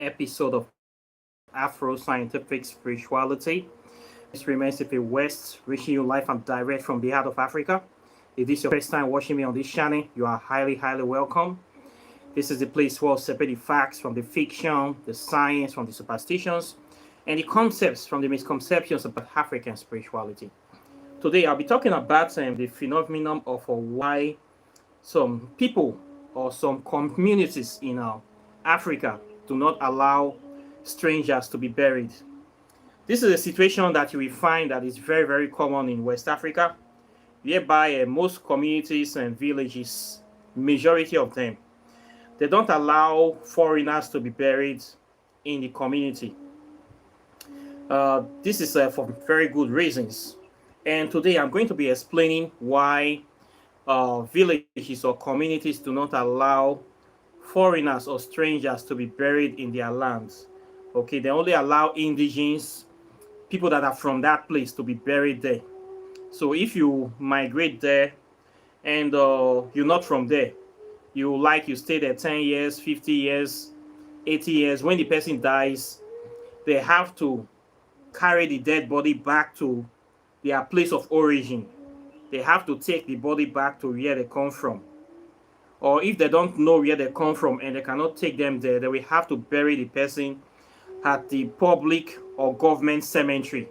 episode of Afro Scientific Spirituality. This remains if West, reaching you live and direct from the heart of Africa. If this is your first time watching me on this channel, you are highly welcome. This is the place where we separate the facts from the fiction, the science from the superstitions, and the concepts from the misconceptions about African spirituality. Today, I'll be talking about the phenomenon of why some people or some communities in Africa do not allow strangers to be buried. This is a situation that you will find that is very common in West Africa, whereby most communities and villages, majority of them, they don't allow foreigners to be buried in the community. This is for very good reasons. And today I'm going to be explaining why villages or communities do not allow foreigners or strangers to be buried in their lands. Okay, they only allow indigenes, people that are from that place, to be buried there. So if you migrate there and you're not from there, you stay there 10 years, 50 years, 80 years, when the person dies, they have to carry the dead body back to their place of origin. They have to take the body back to where they come from. Or if they don't know where they come from and they cannot take them there, they will have to bury the person at the public or government cemetery.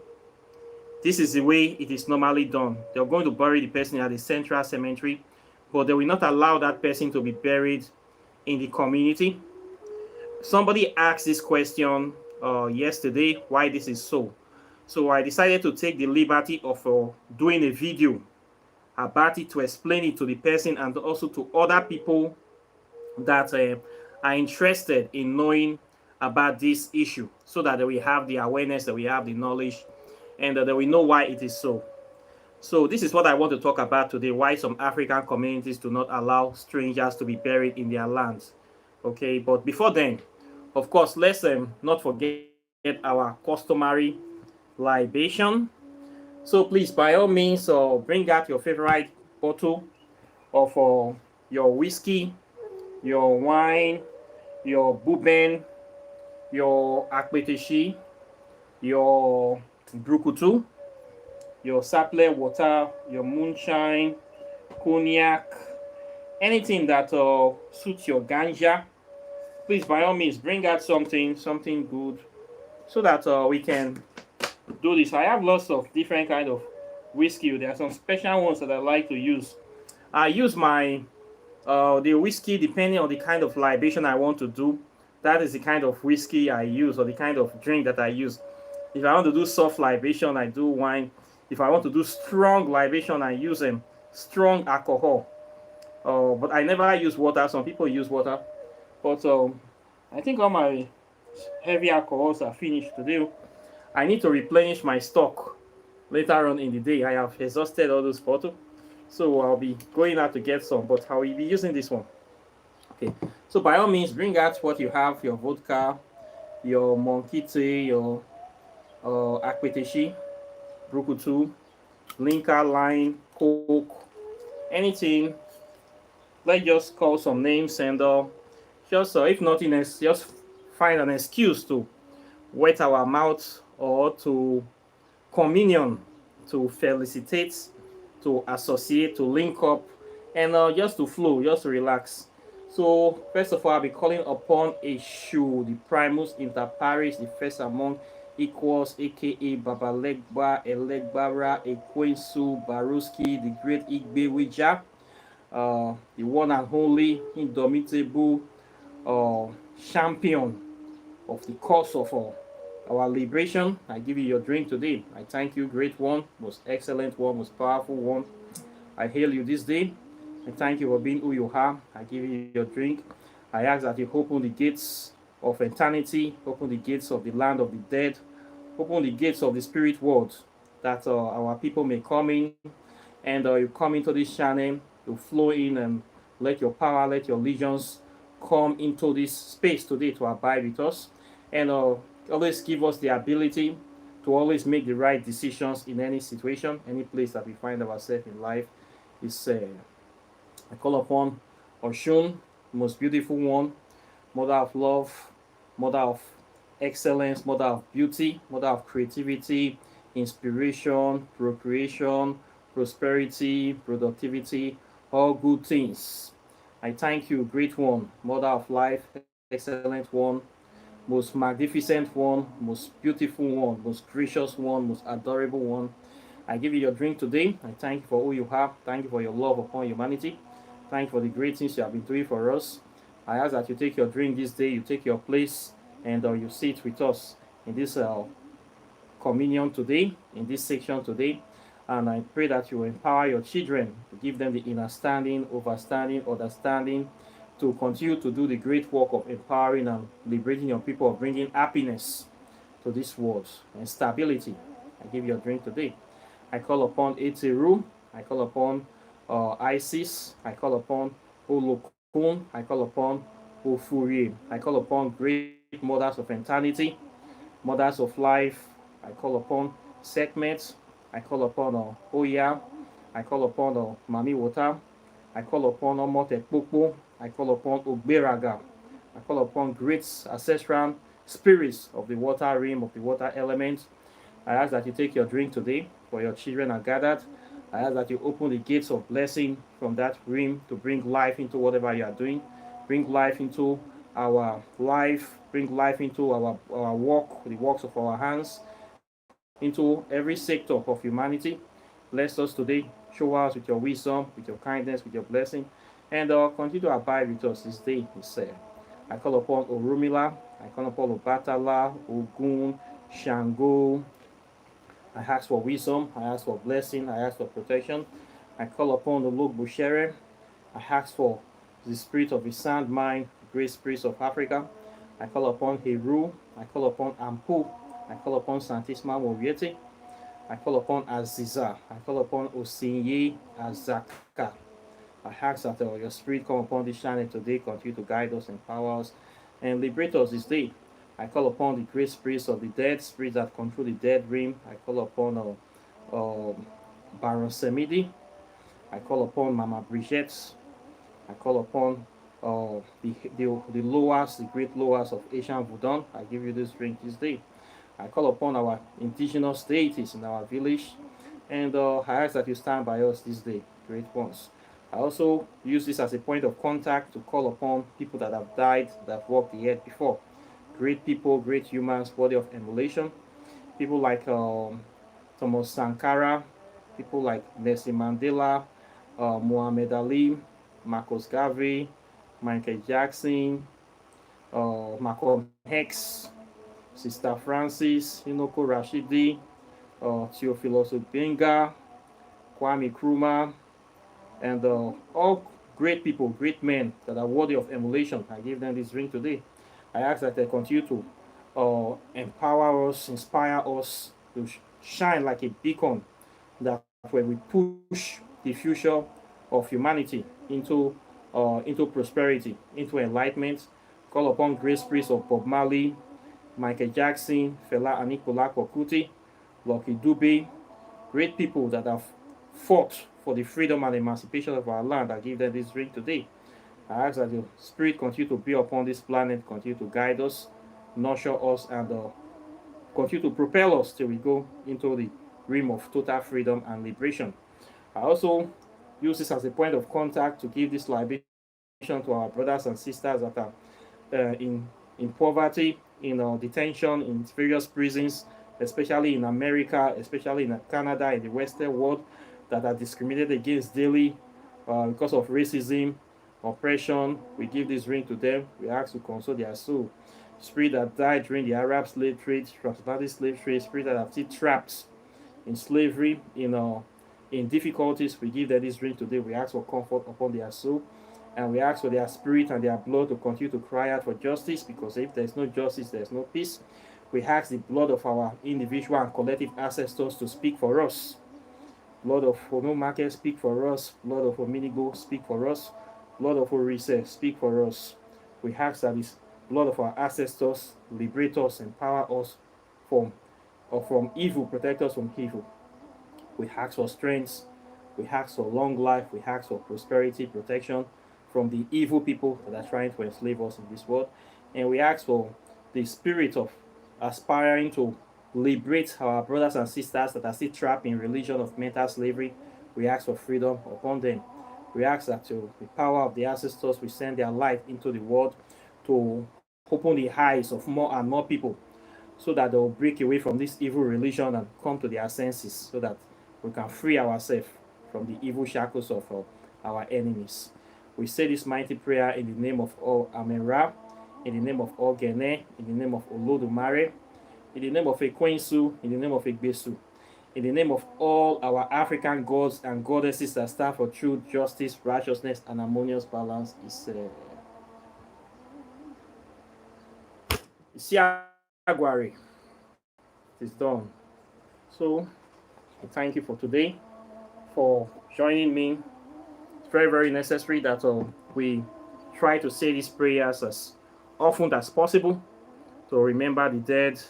This is the way it is normally done. They're going to bury the person at the central cemetery, but they will not allow that person to be buried in the community. Somebody asked this question yesterday, why this is so. So I decided to take the liberty of doing a video about it to explain it to the person and also to other people that are interested in knowing about this issue, so that they will have the awareness, that we have the knowledge, and that we know why it is so. So this is what I want to talk about today, why some African communities do not allow strangers to be buried in their lands. Okay, but before then, of course, let's not forget our customary libation. So please, by all means, bring out your favorite bottle of your whiskey, your wine, your bourbon, your akpeteshi, your brukutu, your saple water, your moonshine, cognac, anything that suits your ganja. Please, by all means, bring out something good, so that we can do this. I have lots of different kind of whiskey. There are some special ones that I like to use. I use my the whiskey depending on the kind of libation I want to do. That is the kind of whiskey I use, or the kind of drink that I use. If I want to do soft libation, I do wine. If I want to do strong libation, I use strong alcohol. But I never use water. Some people use water. But I think all my heavy alcohols are finished today. I need to replenish my stock later on in the day. I have exhausted all those bottles. So I'll be going out to get some, but I will be using this one. Okay, so by all means, bring out what you have, your vodka, your monkey tea, your akpeteshi, brukutu, linka, lime, coke, anything. Let's just call some names and just if nothing else, just find an excuse to wet our mouth, or to communion, to felicitate, to associate, to link up, and just to flow, just to relax. So first of all, I'll be calling upon Eshu, the primus inter pares, the first among equals, aka Babalegba, Elegbara, Ekwensu, Baruski, the great Igbe Wija, the one and only indomitable champion of the cause of our liberation. I give you your drink today. I thank you, great one, most excellent one, most powerful one. I hail you this day. I thank you for being who you are. I give you your drink. I ask that you open the gates of eternity, open the gates of the land of the dead, open the gates of the spirit world, that our people may come in, and you come into this channel to flow in, and let your power, let your legions come into this space today to abide with us, and always give us the ability to always make the right decisions in any situation, any place that we find ourselves in life. Is I call upon Oshun, most beautiful one, mother of love, mother of excellence, mother of beauty, mother of creativity, inspiration, procreation, prosperity, productivity, all good things. I thank you, great one, mother of life, excellent one, most magnificent one, most beautiful one, most gracious one, most adorable one. I give you your drink today. I thank you for who you have. Thank you for your love upon humanity. Thank you for the great things you have been doing for us. I ask that you take your drink this day, you take your place, and you sit with us in this communion today, in this section today. And I pray that you empower your children to give them the understanding, overstanding, understanding to continue to do the great work of empowering and liberating your people, of bringing happiness to this world and stability. I give you a drink today. I call upon Eteru. I call upon Isis. I call upon Olokun. I call upon Ofurie. I call upon great mothers of eternity, mothers of life. I call upon segments. I call upon Oya. I call upon Mami Water. I call upon Omote Popo. I call upon Ogberaga. I call upon great ancestral spirits of the water realm, of the water element. I ask that you take your drink today, for your children are gathered. I ask that you open the gates of blessing from that realm to bring life into whatever you are doing. Bring life into our life. Bring life into our work, the works of our hands, into every sector of humanity. Bless us today. Show us with your wisdom, with your kindness, with your blessing, and continue to abide with us this day, he said. I call upon Orumila. I call upon Obatala, Ogun, Shango. I ask for wisdom. I ask for blessing. I ask for protection. I call upon the Lord Bushere. I ask for the spirit of the sound mind, the great spirits of Africa. I call upon Heru. I call upon Ampu. I call upon Santisma Moriete. I call upon Aziza. I call upon Osinye Azaka. I ask that your spirit come upon this channel today, continue to guide us, empower us, and liberate us this day. I call upon the great spirits of the dead, spirits that control the dead realm. I call upon Baron Semidi. I call upon Mama Brigitte. I call upon the lowers, the great lowers of Asian Voodoo. I give you this drink this day. I call upon our indigenous deities in our village, and I ask that you stand by us this day, great ones. I also use this as a point of contact to call upon people that have died, that have walked the earth before. Great people, great humans, worthy of emulation. People like Thomas Sankara, people like Nelson Mandela, Muhammad Ali, Marcus Garvey, Michael Jackson, Malcolm X, Sister Francis, Inoko Rashidi, Theophilus Obenga, Kwame Nkrumah, and all great people, great men that are worthy of emulation. I give them this ring today. I ask that they continue to empower us, inspire us to shine like a beacon, that when we push the future of humanity into prosperity, into enlightenment, call upon great spirits of Bob Marley, Michael Jackson, Fela Anikulapo Kuti, Lucky Dube, great people that have fought for the freedom and emancipation of our land. I give them this drink today. I ask that the Spirit continue to be upon this planet, continue to guide us, nurture us, and continue to propel us till we go into the realm of total freedom and liberation. I also use this as a point of contact to give this libation to our brothers and sisters that are in poverty, in detention, in various prisons, especially in America, especially in Canada, in the Western world, that are discriminated against daily because of racism, oppression. We give this ring to them. We ask to console their soul. Spirit that died during the Arab slave trade, transatlantic slave trade, spirit that are still trapped in slavery, in difficulties. We give them this ring today. We ask for comfort upon their soul. And we ask for their spirit and their blood to continue to cry out for justice, because if there's no justice, there's no peace. We ask the blood of our individual and collective ancestors to speak for us. Blood of Omomake, speak for us. Blood of Ominigo, speak for us. Blood of Orise, speak for us. We ask that this blood of our ancestors liberate us, empower us from evil, protect us from evil. We ask for strength. We ask for long life. We ask for prosperity, protection from the evil people that are trying to enslave us in this world. And we ask for the spirit of aspiring to liberate our brothers and sisters that are still trapped in religion of mental slavery. We ask for freedom upon them. We ask that to the power of the ancestors, we send their light into the world to open the eyes of more and more people so that they'll break away from this evil religion and come to their senses so that we can free ourselves from the evil shackles of our enemies. We say this mighty prayer in the name of all Amera, in the name of all Gene, in the name of Olodumare, in the name of Ekwensu, in the name of Egbesu, in the name of all our African gods and goddesses that stand for truth, justice, righteousness, and harmonious balance. Isiagwari. It is done. So, thank you for today, for joining me. It's very, very necessary that we try to say these prayers as often as possible to remember the dead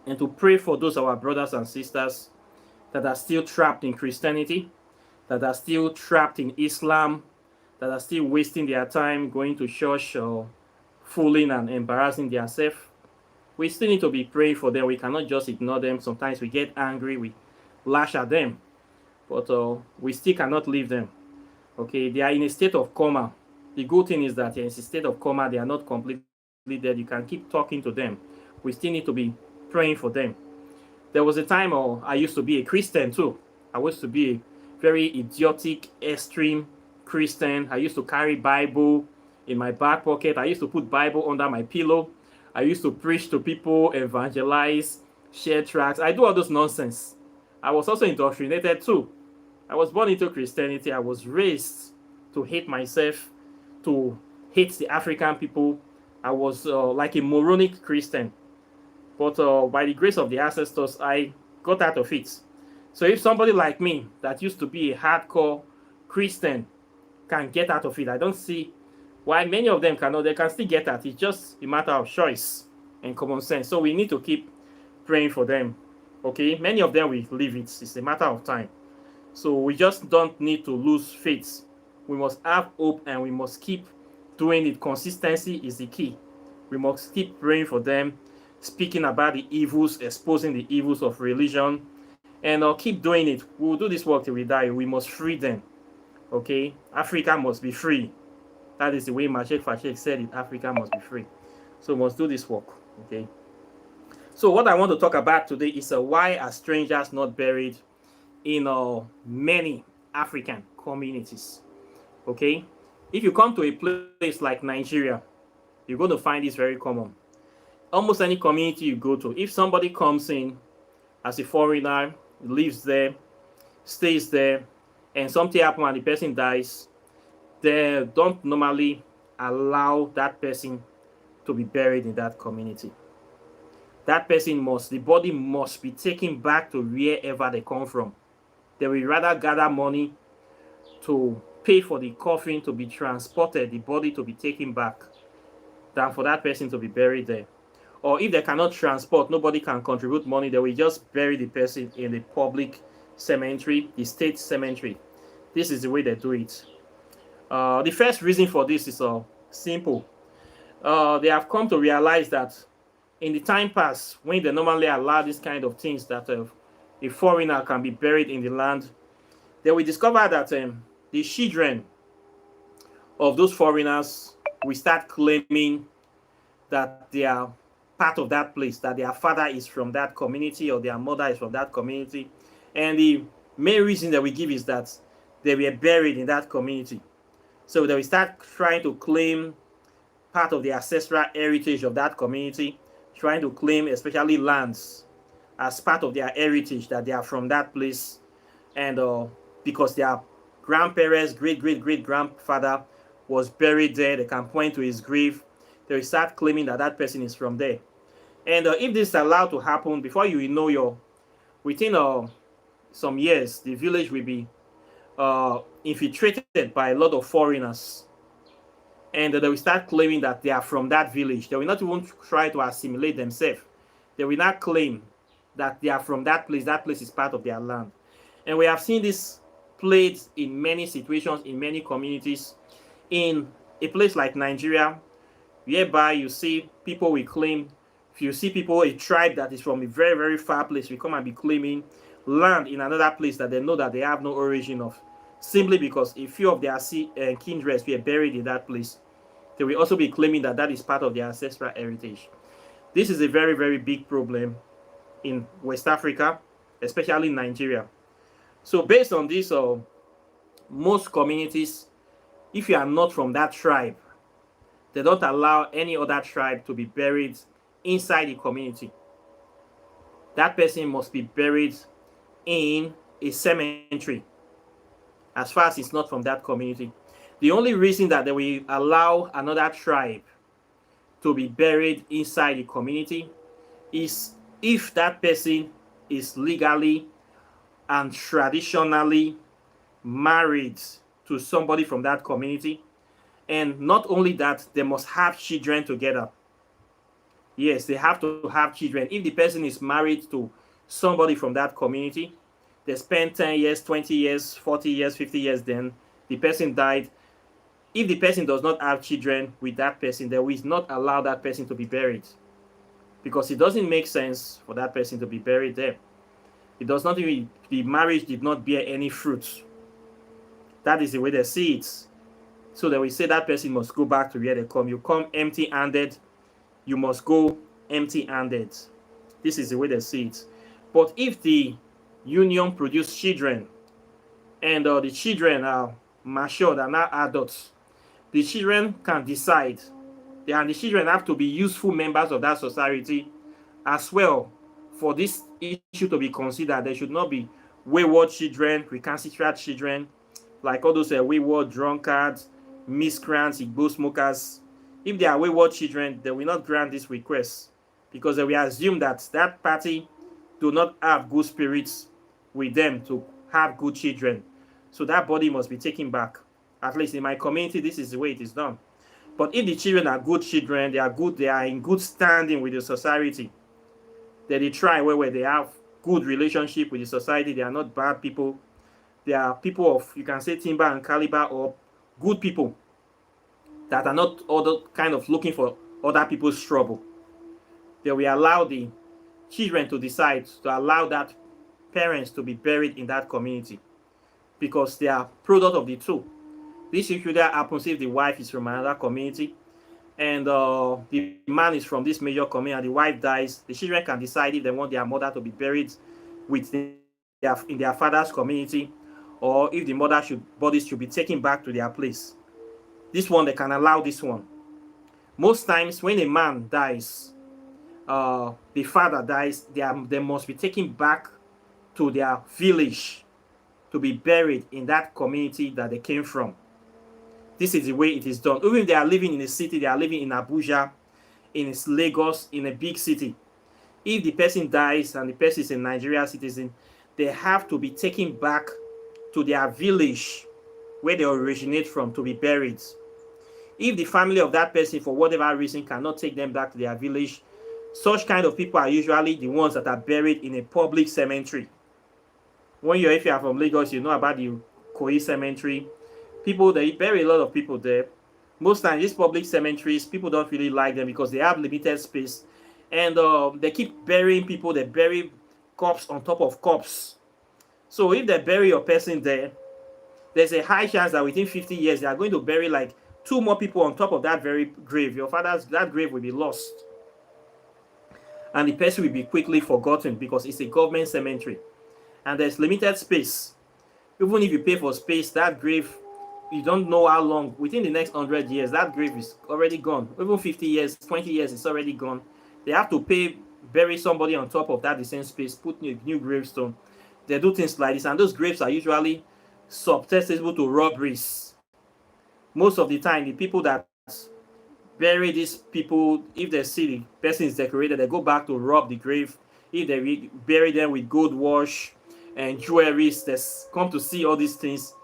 and to pray for those our brothers and sisters that are still trapped in Christianity, that are still trapped in Islam, that are still wasting their time going to church or fooling and embarrassing themselves. We still need to be praying for them. We cannot just ignore them. Sometimes we get angry, we lash at them, but we still cannot leave them. Okay, they are in a state of coma. The good thing is that they're in a state of coma. They are not completely dead. You can keep talking to them. We still need to be praying for them. There was a time I used to be a Christian too. I used to be a very idiotic, extreme Christian. I used to carry Bible in my back pocket. I used to put Bible under my pillow. I used to preach to people, evangelize, share tracts. I do all those nonsense. I was also indoctrinated too. I was born into Christianity. I was raised to hate myself, to hate the African people. I was like a moronic Christian. But by the grace of the ancestors, I got out of it. So if somebody like me that used to be a hardcore Christian can get out of it, I don't see why many of them cannot. They can still get out. It's just a matter of choice and common sense. So we need to keep praying for them. Okay? Many of them will leave it. It's a matter of time. So we just don't need to lose faith. We must have hope and we must keep doing it. Consistency is the key. We must keep praying for them, speaking about the evils, exposing the evils of religion, and keep doing it. We will do this work till we die. We must free them. Okay? Africa must be free. That is the way Machek Fashek said it. Africa must be free. So we must do this work. Okay? So what I want to talk about today is why are strangers not buried in many African communities? Okay? If you come to a place like Nigeria, you're going to find this very common. Almost any community you go to, if somebody comes in as a foreigner, lives there, stays there, and something happens and the person dies, they don't normally allow that person to be buried in that community. That person the body must be taken back to wherever they come from. They will rather gather money to pay for the coffin to be transported, the body to be taken back, than for that person to be buried there. Or if they cannot transport, nobody can contribute money, they will just bury the person in the public cemetery, the state cemetery. This is the way they do it. The first reason for this is simple. They have come to realize that in the time past, when they normally allow this kind of things, that a foreigner can be buried in the land, they will discover that the children of those foreigners will start claiming that they are part of that place, that their father is from that community or their mother is from that community. And the main reason that we give is that they were buried in that community. So they will start trying to claim part of the ancestral heritage of that community, trying to claim especially lands as part of their heritage, that they are from that place. And because their grandparents, great-great-great-grandfather was buried there, they can point to his grave. They will start claiming that that person is from there. And if this is allowed to happen, before you know, within some years, the village will be infiltrated by a lot of foreigners. And they will start claiming that they are from that village. They will not even try to assimilate themselves. They will not claim that they are from that place. That place is part of their land. And we have seen this played in many situations, in many communities. In a place like Nigeria, whereby you see people will claim, if you see people, a tribe that is from a very, very far place, will come and be claiming land in another place that they know that they have no origin of, simply because a few of their kindreds were buried in that place. They will also be claiming that that is part of their ancestral heritage. This is a very, very big problem in West Africa, especially in Nigeria. So based on this, most communities, if you are not from that tribe, they don't allow any other tribe to be buried inside the community. That person must be buried in a cemetery as far as it's not from that community. The only reason that they will allow another tribe to be buried inside the community is if that person is legally and traditionally married to somebody from that community. And not only that, they must have children together. Yes, they have to have children. If the person is married to somebody from that community, they spend 10 years, 20 years, 40 years, 50 years, then the person died. If the person does not have children with that person, they will not allow that person to be buried, because it doesn't make sense for that person to be buried there. It does not even, the marriage did not bear any fruit. That is the way they see it. So they will say that person must go back to where they come. You come empty-handed, you must go empty-handed. This is the way they see it. But if the union produce children, and the children are matured and are adults, the children can decide, and the children have to be useful members of that society as well. For this issue to be considered, there should not be wayward children, recalcitrant children, like all those wayward drunkards, miscreants, igbo smokers. If they are wayward children, they will not grant this request, because they will assume that that party do not have good spirits with them to have good children. So that body must be taken back. At least in my community, this is the way it is done. But if the children are good children, they are good, they are in good standing with the society, that they try where they have good relationship with the society, they are not bad people, they are people of, you can say, timber and caliber, or good people that are not other kind of looking for other people's trouble, they will allow the children to decide to allow that parents to be buried in that community, because they are product of the two. This usually happens if the wife is from another community and the man is from this major community and the wife dies. The children can decide if they want their mother to be buried with in their father's community, or if the bodies should be taken back to their place. This one, they can allow this one. Most times when a man dies, the father dies, they must be taken back to their village to be buried in that community that they came from. This is the way it is done. Even if they are living in a city, they are living in Abuja, in Lagos, in a big city. If the person dies and the person is a Nigerian citizen, they have to be taken back to their village where they originate from to be buried. If the family of that person, for whatever reason, cannot take them back to their village, such kind of people are usually the ones that are buried in a public cemetery. If you are from Lagos, you know about the Koi cemetery. People, they bury a lot of people there. Most times, these public cemeteries, people don't really like them because they have limited space, and they keep burying people. They bury corpse on top of corpse. So if they bury your person there, there's a high chance that within 50 years, they are going to bury like 2 more people on top of that very grave. That grave will be lost, and the person will be quickly forgotten because it's a government cemetery, and there's limited space. Even if you pay for space, that grave, you don't know how long, within the next 100 years, that grave is already gone. Even 50 years, 20 years, it's already gone. They have to bury somebody on top of that the same space, put new gravestone. They do things like this, and those graves are usually susceptible to robberies. Most of the time, the people that bury these people, if they see the person is decorated, they go back to rob the grave. If they bury them with gold wash and jewelry, they come to see all these things.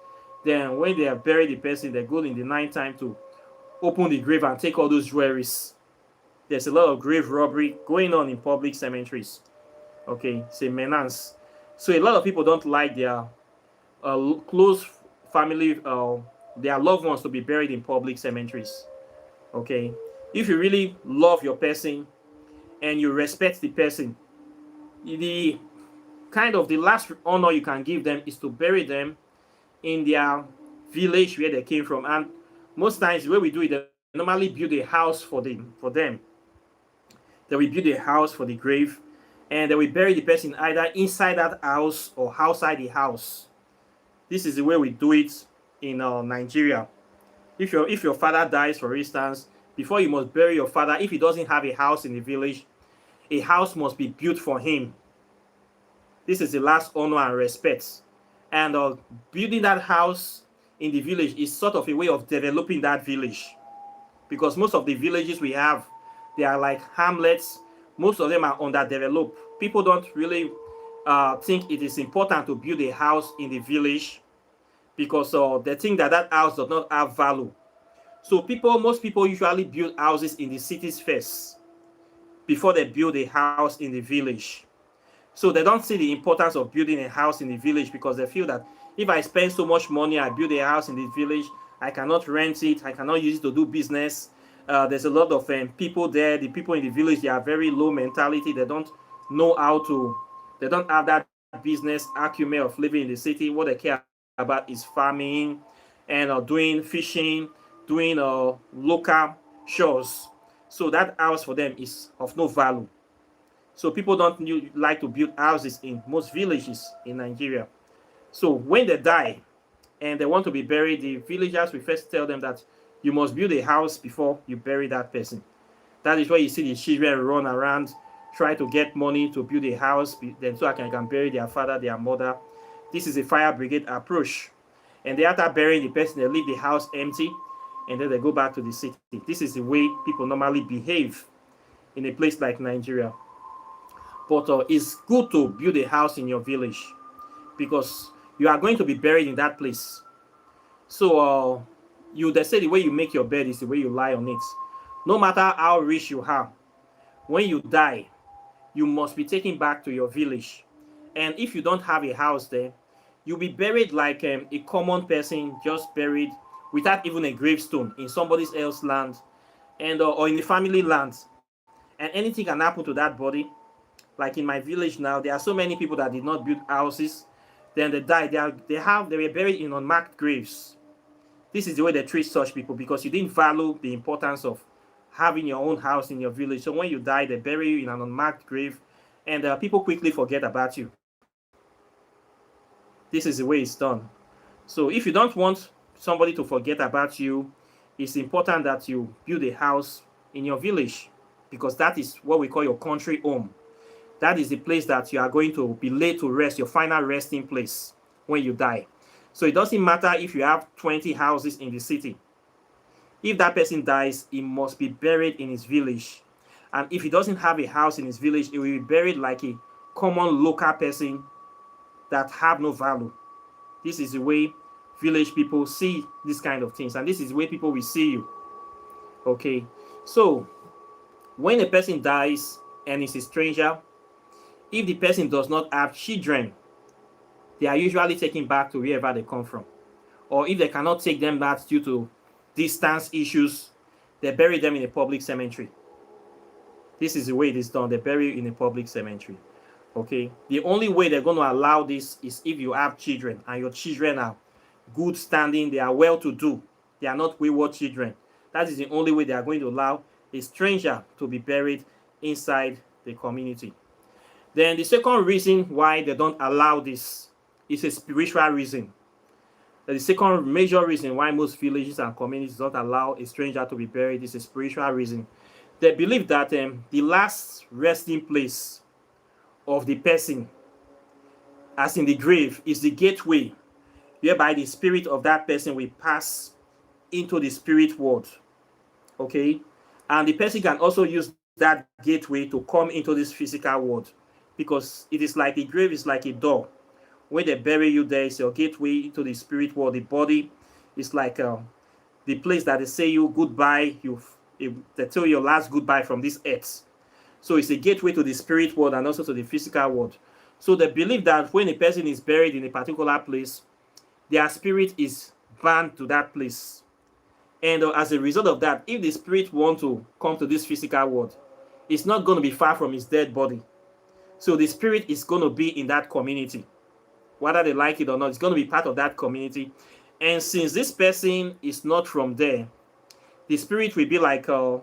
Then when they have buried the person, they go in the night time to open the grave and take all those jewelries. There's a lot of grave robbery going on in public cemeteries. Okay, c'est menace. So a lot of people don't like their close family, their loved ones to be buried in public cemeteries. Okay, If you really love your person and you respect the person, the the last honor you can give them is to bury them in their village where they came from. And most times the way we do it, they normally build a house for them. They will build a house for the grave, and they will bury the person either inside that house or outside the house. This is the way we do it in Nigeria. If your father dies, for instance, before you must bury your father, if he doesn't have a house in the village, a house must be built for him. This is the last honor and respect. And building that house in the village is sort of a way of developing that village. Because most of the villages we have, they are like hamlets. Most of them are underdeveloped. People don't really think it is important to build a house in the village because they think that that house does not have value. So most people usually build houses in the cities first before they build a house in the village. So they don't see the importance of building a house in the village because they feel that if I spend so much money, I build a house in the village, I cannot rent it, I cannot use it to do business. There's a lot of people there. The people in the village, they are very low mentality. They don't know they don't have that business acumen of living in the city. What they care about is farming and doing fishing, doing local chores. So that house for them is of no value. So people don't like to build houses in most villages in Nigeria. So when they die and they want to be buried, the villagers will first tell them that you must build a house before you bury that person. That is why you see the children run around, try to get money to build a house, then so I can bury their father, their mother. This is a fire brigade approach. And they after burying the person, they leave the house empty, and then they go back to the city. This is the way people normally behave in a place like Nigeria. But it's good to build a house in your village because you are going to be buried in that place. So they say the way you make your bed is the way you lie on it. No matter how rich you are, when you die, you must be taken back to your village. And if you don't have a house there, you'll be buried like a common person, just buried without even a gravestone in somebody else's land and or in the family land. And anything can happen to that body. Like in my village now, there are so many people that did not build houses. Then they died. They were buried in unmarked graves. This is the way they treat such people because you didn't value the importance of having your own house in your village. So when you die, they bury you in an unmarked grave, and people quickly forget about you. This is the way it's done. So if you don't want somebody to forget about you, it's important that you build a house in your village because that is what we call your country home. That is the place that you are going to be laid to rest, your final resting place when you die. So it doesn't matter if you have 20 houses in the city. If that person dies, he must be buried in his village. And if he doesn't have a house in his village, he will be buried like a common local person that have no value. This is the way village people see these kind of things. And this is the way people will see you. Okay. So when a person dies and is a stranger, if the person does not have children, they are usually taken back to wherever they come from. Or if they cannot take them back due to distance issues, they bury them in a public cemetery. This is the way it is done. They bury you in a public cemetery. Okay. The only way they're going to allow this is if you have children and your children are good standing, they are well to do. They are not wayward children. That is the only way they are going to allow a stranger to be buried inside the community. Then the second reason why they don't allow this is a spiritual reason. The second major reason why most villages and communities don't allow a stranger to be buried is a spiritual reason. They believe that the last resting place of the person, as in the grave, is the gateway whereby the spirit of that person will pass into the spirit world. Okay? And the person can also use that gateway to come into this physical world because it is like the grave is like a door. When they bury you, there is your gateway into the spirit world. The body is like the place that they say you goodbye. They tell you your last goodbye from this earth. So it's a gateway to the spirit world and also to the physical world. So they believe that when a person is buried in a particular place, their spirit is bound to that place. And as a result of that, if the spirit want to come to this physical world, it's not going to be far from his dead body. So the spirit is going to be in that community, whether they like it or not. It's going to be part of that community. And since this person is not from there, the spirit will be like a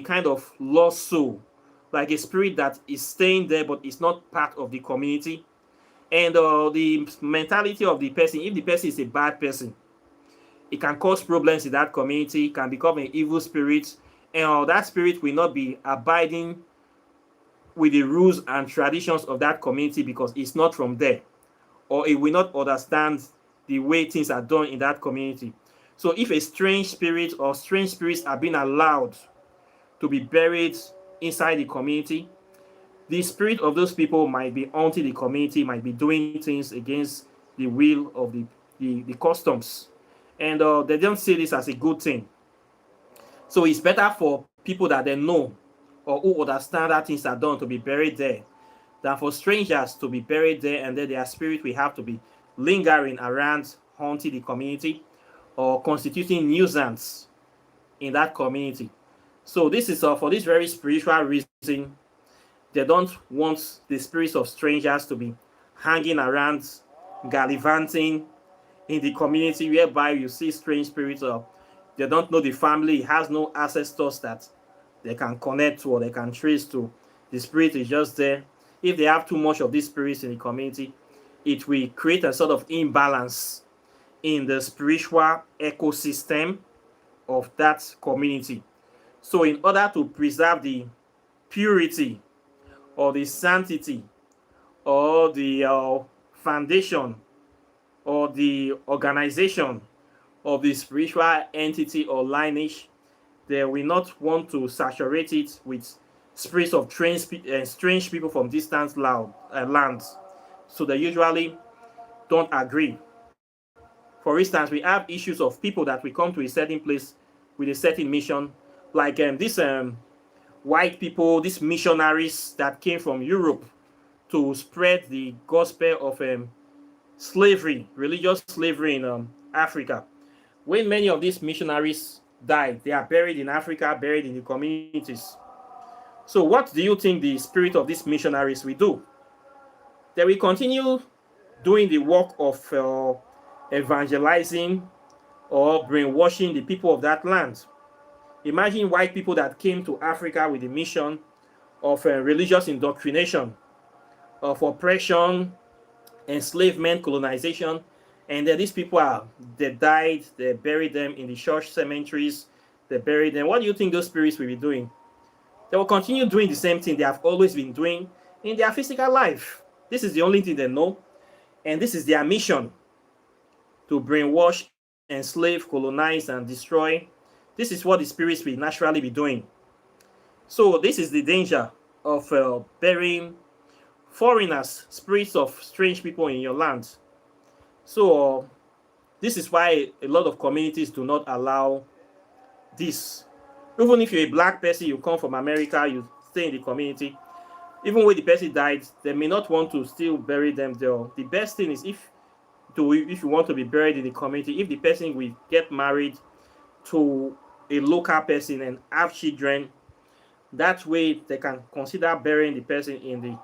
kind of lost soul, like a spirit that is staying there but is not part of the community. And the mentality of the person, if the person is a bad person, it can cause problems in that community, can become an evil spirit, and that spirit will not be abiding with the rules and traditions of that community because it's not from there, or it will not understand the way things are done in that community. So if a strange spirit or strange spirits are being allowed to be buried inside the community, the spirit of those people might be haunting the community, might be doing things against the will of the customs. And they don't see this as a good thing. So it's better for people that they know or who understand that things are done to be buried there than for strangers to be buried there, and then their spirit will have to be lingering around haunting the community or constituting nuisance in that community. So this is for this very spiritual reason. They don't want the spirits of strangers to be hanging around, gallivanting in the community, whereby you see strange spirits of they don't know the family, it has no ancestors that they can connect to or they can trace to. The spirit is just there. If they have too much of these spirits in the community, it will create a sort of imbalance in the spiritual ecosystem of that community. So in order to preserve the purity or the sanctity or the foundation or the organization of the spiritual entity or lineage, they will not want to saturate it with spirits of strange people from distant lands. So they usually don't agree. For instance, we have issues of people that will come to a certain place with a certain mission, like these white people, these missionaries that came from Europe to spread the gospel of slavery, religious slavery in Africa. When many of these missionaries died, they are buried in Africa, buried in the communities. So what do you think the spirit of these missionaries will do? They will continue doing the work of evangelizing or brainwashing the people of that land. Imagine white people that came to Africa with the mission of religious indoctrination, of oppression, enslavement, colonization, and then these people they died, they buried them in the church cemeteries, they buried them. What do you think those spirits will be doing? They will continue doing the same thing they have always been doing in their physical life. This is the only thing they know, and this is their mission: to brainwash, enslave, colonize, and destroy. This is what the spirits will naturally be doing. So this is the danger of burying foreigners, spirits of strange people in your land. So this is why a lot of communities do not allow this. Even if you're a black person, you come from America, you stay in the community, even when the person died, they may not want to still bury them there. The best thing is if you want to be buried in the community, if the person will get married to a local person and have children, that way they can consider burying the person in the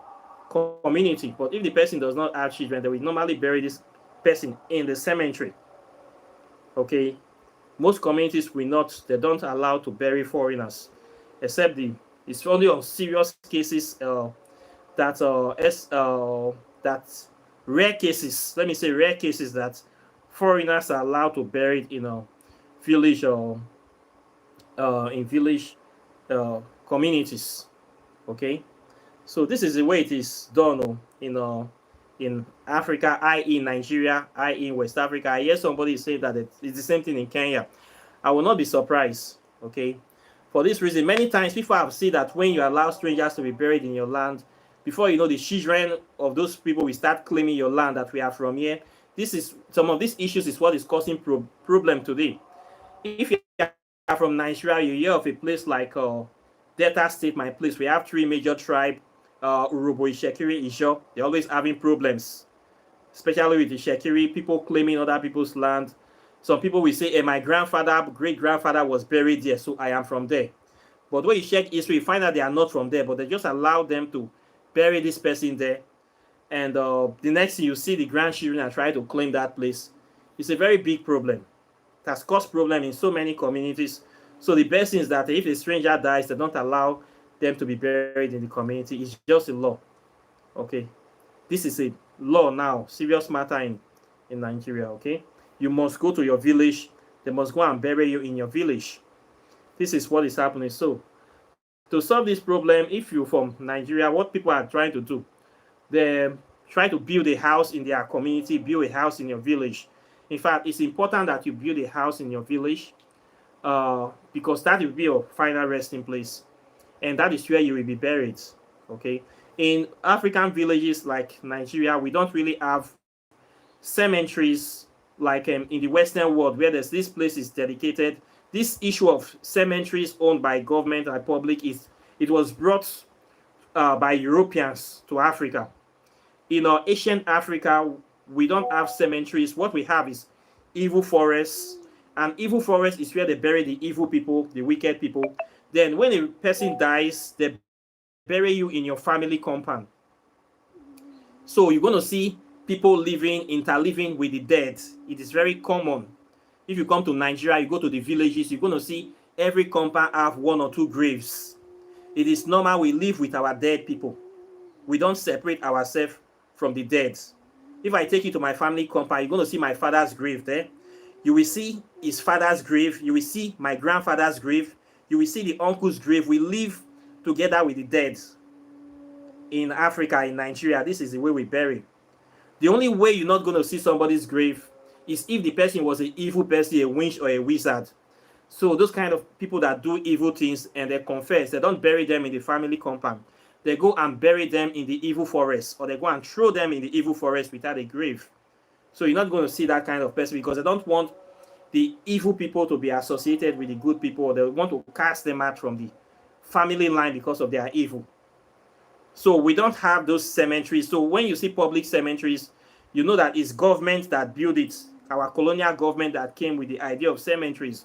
community. But if the person does not have children, they will normally bury this person in the cemetery. Okay, most communities will not, they don't allow to bury foreigners, except it's only on serious cases that rare cases, let me say rare cases, that foreigners are allowed to bury it in a village or in village communities. Okay, so this is the way it is done in Africa, i.e. Nigeria, i.e. West Africa. I hear somebody say that it's the same thing in Kenya. I will not be surprised. Okay, for this reason, many times people have seen that when you allow strangers to be buried in your land, before you know, the children of those people will start claiming your land that we are from here. This is some of these issues is what is causing problem today. If you are from Nigeria, you hear of a place like Delta State, my place. We have three major tribes: Urobo, Ishekiri, Ijo. They're always having problems, especially with the Ishekiri people claiming other people's land. Some people will say, hey, my grandfather, great grandfather was buried there, so I am from there. But when you check history, you find out they are not from there, but they just allow them to bury this person there. And the next thing you see, the grandchildren are trying to claim that place. It's a very big problem. It has caused problem in so many communities. So the best thing is that if a stranger dies, they don't allow them to be buried in the community. It's just a law. Okay. This is a law now, serious matter in Nigeria. Okay. You must go to your village. They must go and bury you in your village. This is what is happening. So to solve this problem, if you're from Nigeria, what people are trying to do, they try to build a house in their community, build a house in your village. In fact, it's important that you build a house in your village because that will be your final resting place, and that is where you will be buried. Okay. In African villages like Nigeria, we don't really have cemeteries like in the Western world where there's this place is dedicated. This issue of cemeteries owned by government and public it was brought by Europeans to Africa. In ancient Africa, we don't have cemeteries. What we have is evil forests, and evil forest is where they bury the evil people, the wicked people. Then when a person dies, they bury you in your family compound. So you're going to see people living, interliving with the dead. It is very common. If you come to Nigeria, you go to the villages, you're going to see every compound have one or two graves. It is normal we live with our dead people. We don't separate ourselves from the dead. If I take you to my family compound, you're going to see my father's grave there. You will see his father's grave. You will see my grandfather's grave. You will see the uncle's grave. We live together with the dead. In Africa, in Nigeria, this is the way we bury. The only way you're not going to see somebody's grave is if the person was an evil person, a witch or a wizard. So those kind of people that do evil things and they confess, they don't bury them in the family compound. They go and bury them in the evil forest, or they go and throw them in the evil forest without a grave. So you're not going to see that kind of person because they don't want the evil people to be associated with the good people. They want to cast them out from the family line because of their evil. So we don't have those cemeteries. So when you see public cemeteries, you know that it's government that built it. Our colonial government that came with the idea of cemeteries.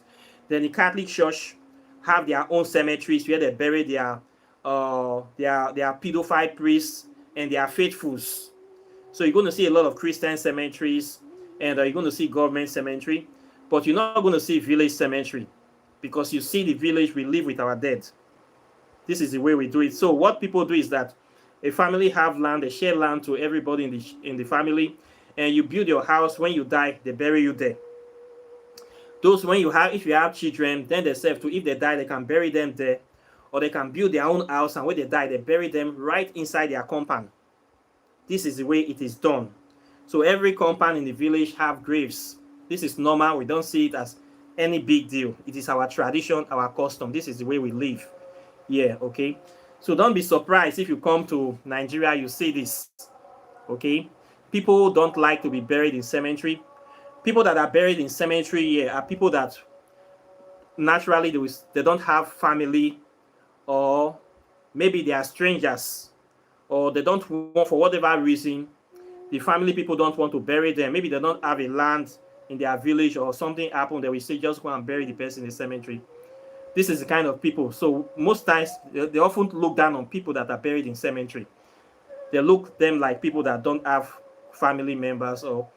Then the Catholic Church have their own cemeteries where they bury their pedophile priests and their faithfuls. So you're going to see a lot of Christian cemeteries, and you're going to see government cemetery, but you're not going to see village cemetery because you see the village, we live with our dead. This is the way we do it. So what people do is that a family have land, they share land to everybody in the family, and you build your house. When you die, they bury you there. Those if you have children, then they serve to, if they die, they can bury them there, or they can build their own house, and when they die, they bury them right inside their compound. This is the way it is done. So every compound in the village have graves. This is normal. We don't see it as any big deal. It is our tradition, our custom. This is the way we live. Yeah, okay. So don't be surprised if you come to Nigeria, you see this. Okay. People don't like to be buried in cemetery. People that are buried in cemetery are people that naturally they don't have family, or maybe they are strangers, or they don't want, for whatever reason, the family people don't want to bury them. Maybe they don't have a land in their village, or something happened, they will say just go and bury the person in the cemetery. This is the kind of people. So most times they often look down on people that are buried in cemetery. They look them like people that don't have family members, or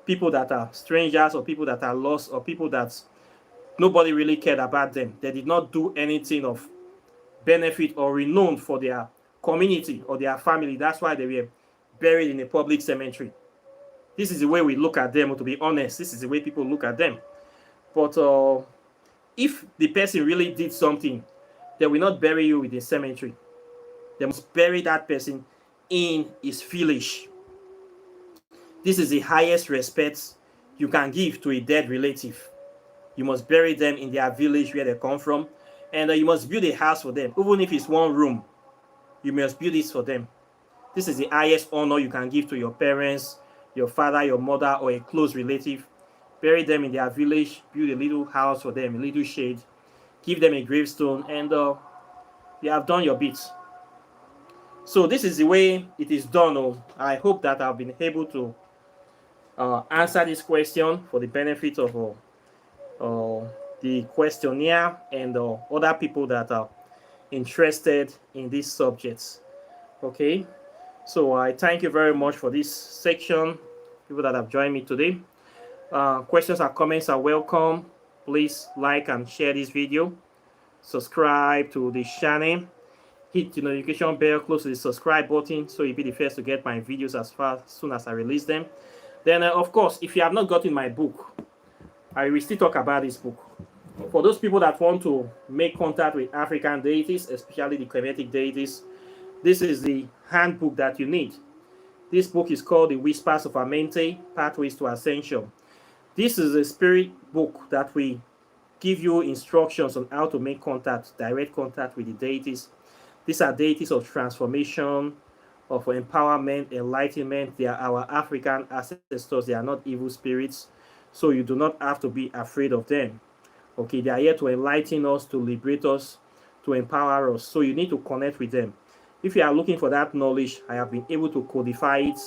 people that are strangers, or people that are lost, or people that nobody really cared about them. They did not do anything of benefit or renowned for their community or their family. That's why they were buried in a public cemetery. This is the way we look at them, to be honest. This is the way people look at them. But if the person really did something, they will not bury you with a cemetery. They must bury that person in his village. This is the highest respect you can give to a dead relative. You must bury them in their village where they come from, and you must build a house for them. Even if it's one room, you must build this for them. This is the highest honor you can give to your parents, your father, your mother, or a close relative. Bury them in their village, build a little house for them, a little shade, give them a gravestone, and you have done your bit. So this is the way it is done. I hope that I've been able to answer this question for the benefit of uh, the questionnaire and other people that are interested in these subjects. Okay, so I thank you very much for this section, people that have joined me today. Questions and comments are welcome. Please like and share this video. Subscribe to the channel. Hit the notification bell close to the subscribe button so you'll be the first to get my videos as soon as I release them. Then, of course, if you have not gotten my book, I will still talk about this book. For those people that want to make contact with African deities, especially the Kemetic deities, this is the handbook that you need. This book is called The Whispers of Amente, Pathways to Ascension. This is a spirit book that will give you instructions on how to make contact, direct contact with the deities. These are deities of transformation, of empowerment, enlightenment. They are our African ancestors. They are not evil spirits. So you do not have to be afraid of them. Okay, they are here to enlighten us, to liberate us, to empower us. So you need to connect with them. If you are looking for that knowledge, I have been able to codify it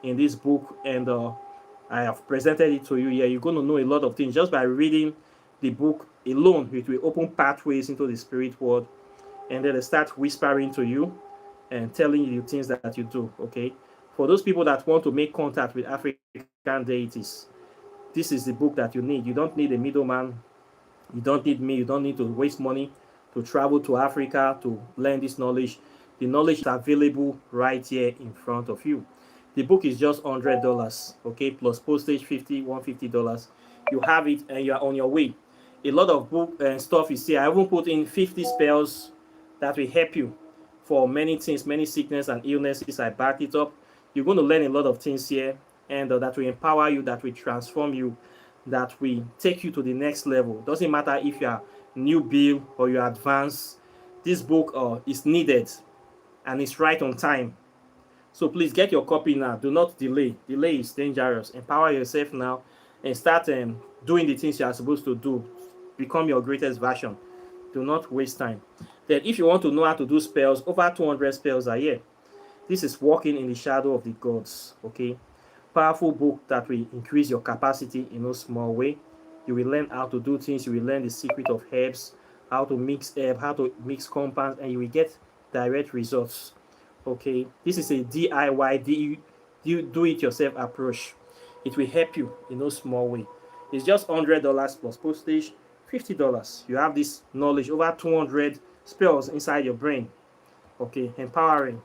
in this book, and I have presented it to you here. You're going to know a lot of things just by reading the book alone. It will open pathways into the spirit world, and then they start whispering to you and telling you things that you do. Okay, for those people that want to make contact with African deities, this is the book that you need. You don't need a middleman. You don't need me. You don't need to waste money to travel to Africa to learn this knowledge. The knowledge is available right here in front of you. The book is just $100, okay, plus postage, $150. You have it and you are on your way. A lot of book and stuff is here. I even put in 50 spells that will help you for many things, many sickness and illnesses. I backed it up. You're going to learn a lot of things here, and that will empower you, that will transform you, that will take you to the next level. Doesn't matter if you are new build or you are advanced. This book is needed, and it's right on time. So please get your copy now. Do not delay. Delay is dangerous. Empower yourself now and start doing the things you are supposed to do. Become your greatest version. Do not waste time. Then if you want to know how to do spells, over 200 spells are here. This is Walking in the Shadow of the Gods. Okay, powerful book that will increase your capacity in a small way. You will learn how to do things. You will learn the secret of herbs, how to mix herb, how to mix compounds, and you will get direct results. Okay, this is a DIY, do it yourself approach. It will help you in a small way. It's just $100 plus postage, $50. You have this knowledge, over 200 spells inside your brain. Okay, empowering.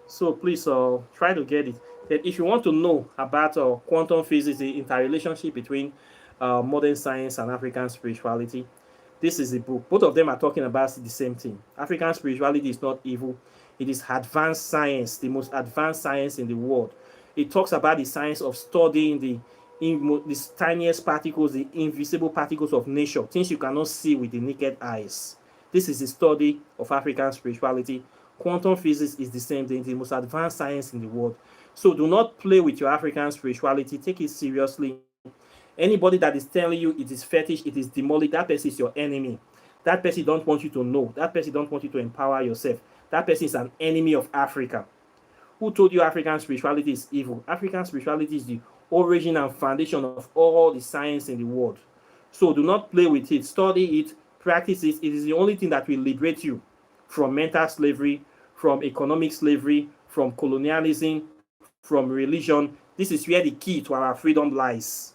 So please try to get it. Then if you want to know about quantum physics, the interrelationship between modern science and African spirituality, this is the book. Both of them are talking about the same thing. African spirituality is not evil. It is advanced science, the most advanced science in the world. It talks about the science of studying the tiniest particles, the invisible particles of nature, things you cannot see with the naked eyes. This is the study of African spirituality. Quantum physics is the same thing, the most advanced science in the world. So do not play with your African spirituality. Take it seriously. Anybody that is telling you it is fetish, it is demonic, that person is your enemy. That person don't want you to know. That person don't want you to empower yourself. That person is an enemy of Africa. Who told you African spirituality is evil? African spirituality is the origin and foundation of all the science in the world. So do not play with it. Study it, practice it. It is the only thing that will liberate you from mental slavery, from economic slavery, from colonialism, from religion. This is where the key to our freedom lies.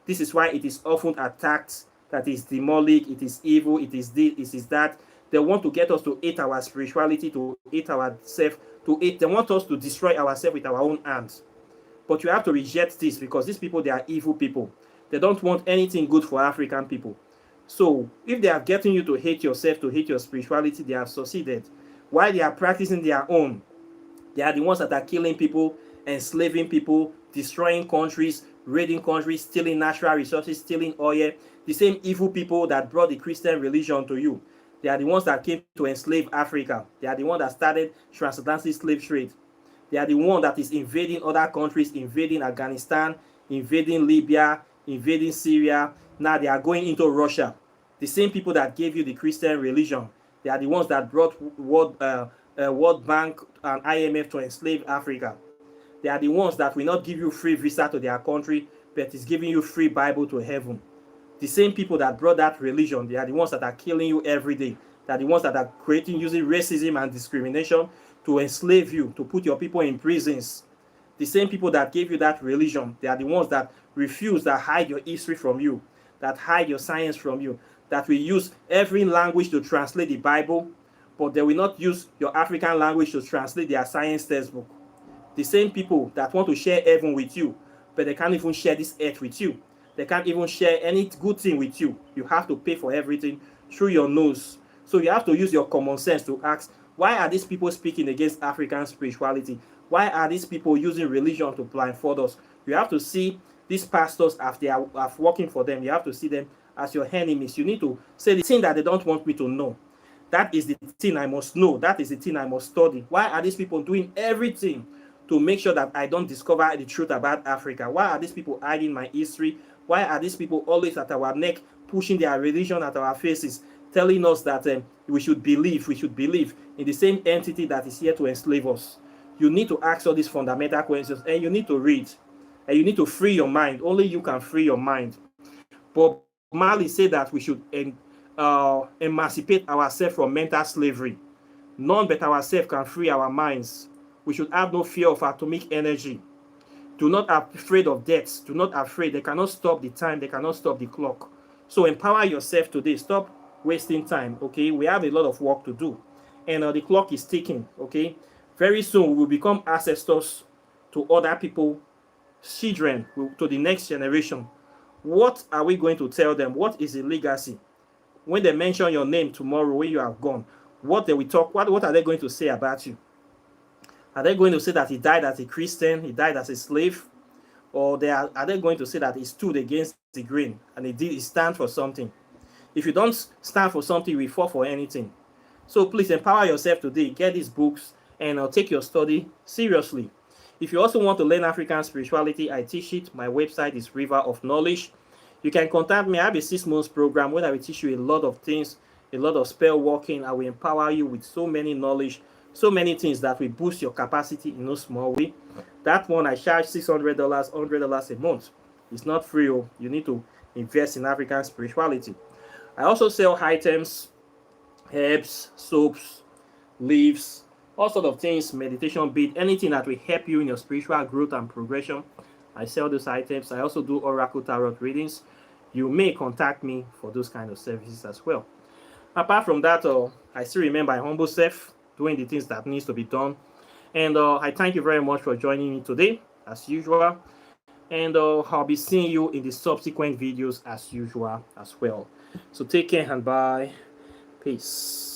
This is why it is often attacked, that is demonic, it is evil, it is this, it is that. They want to get us to hate our spirituality, to hate ourselves, they want us to destroy ourselves with our own hands. But you have to reject this, because these people, they are evil people. They don't want anything good for African people. So if they are getting you to hate yourself, to hate your spirituality, they have succeeded. While they are practicing their own, they are the ones that are killing people, enslaving people, destroying countries, raiding countries, stealing natural resources, stealing oil. The same evil people that brought the Christian religion to you. They are the ones that came to enslave Africa. They are the ones that started transatlantic slave trade. They are the one that is invading other countries, invading Afghanistan, invading Libya, invading Syria. Now they are going into Russia. The same people that gave you the Christian religion. They are the ones that brought World Bank and IMF to enslave Africa. They are the ones that will not give you free visa to their country, but is giving you free Bible to heaven. The same people that brought that religion, they are the ones that are killing you every day. They are the ones that are creating, using racism and discrimination to enslave you, to put your people in prisons. The same people that gave you that religion, they are the ones that refuse, that hide your history from you, that hide your science from you, that will use every language to translate the Bible, but they will not use your African language to translate their science textbook. The same people that want to share heaven with you, but they can't even share this earth with you. They can't even share any good thing with you. You have to pay for everything through your nose. So you have to use your common sense to ask, why are these people speaking against African spirituality? Why are these people using religion to blindfold us? You have to see these pastors as they are working for them. You have to see them as your enemies. You need to say the thing that they don't want me to know. That is the thing I must know. That is the thing I must study. Why are these people doing everything to make sure that I don't discover the truth about Africa? Why are these people hiding my history? Why are these people always at our neck, pushing their religion at our faces, telling us that we should believe in the same entity that is here to enslave us? You need to ask all these fundamental questions, and you need to read, and you need to free your mind. Only you can free your mind. Bob Marley said that we should emancipate ourselves from mental slavery. None but ourselves can free our minds. We should have no fear of atomic energy. Do not be afraid of death. Do not afraid. They cannot stop the time. They cannot stop the clock. So empower yourself today. Stop wasting time. Okay, we have a lot of work to do, and the clock is ticking. Okay, very soon we will become ancestors to other people, children, to the next generation. What are we going to tell them? What is the legacy? When they mention your name tomorrow, when you are gone, what they will talk? What are they going to say about you? Are they going to say that he died as a Christian, he died as a slave? Or are they going to say that he stood against the grain and he stand for something? If you don't stand for something, you will fall for anything. So please empower yourself today. Get these books and take your study seriously. If you also want to learn African spirituality, I teach it. My website is River of Knowledge. You can contact me. I have a 6-month program where I will teach you a lot of things, a lot of spell working. I will empower you with so many knowledge, so many things that will boost your capacity in no small way. That one I charge $600, $100 a month. It's not free. You need to invest in African spirituality. I also sell items, herbs, soaps, leaves, all sort of things, meditation bead, anything that will help you in your spiritual growth and progression. I sell those items. I also do oracle tarot readings. You may contact me for those kind of services as well. Apart from that, I still remain my humble self, doing the things that needs to be done. And I thank you very much for joining me today, as usual. And I'll be seeing you in the subsequent videos as usual as well. So take care and bye. Peace.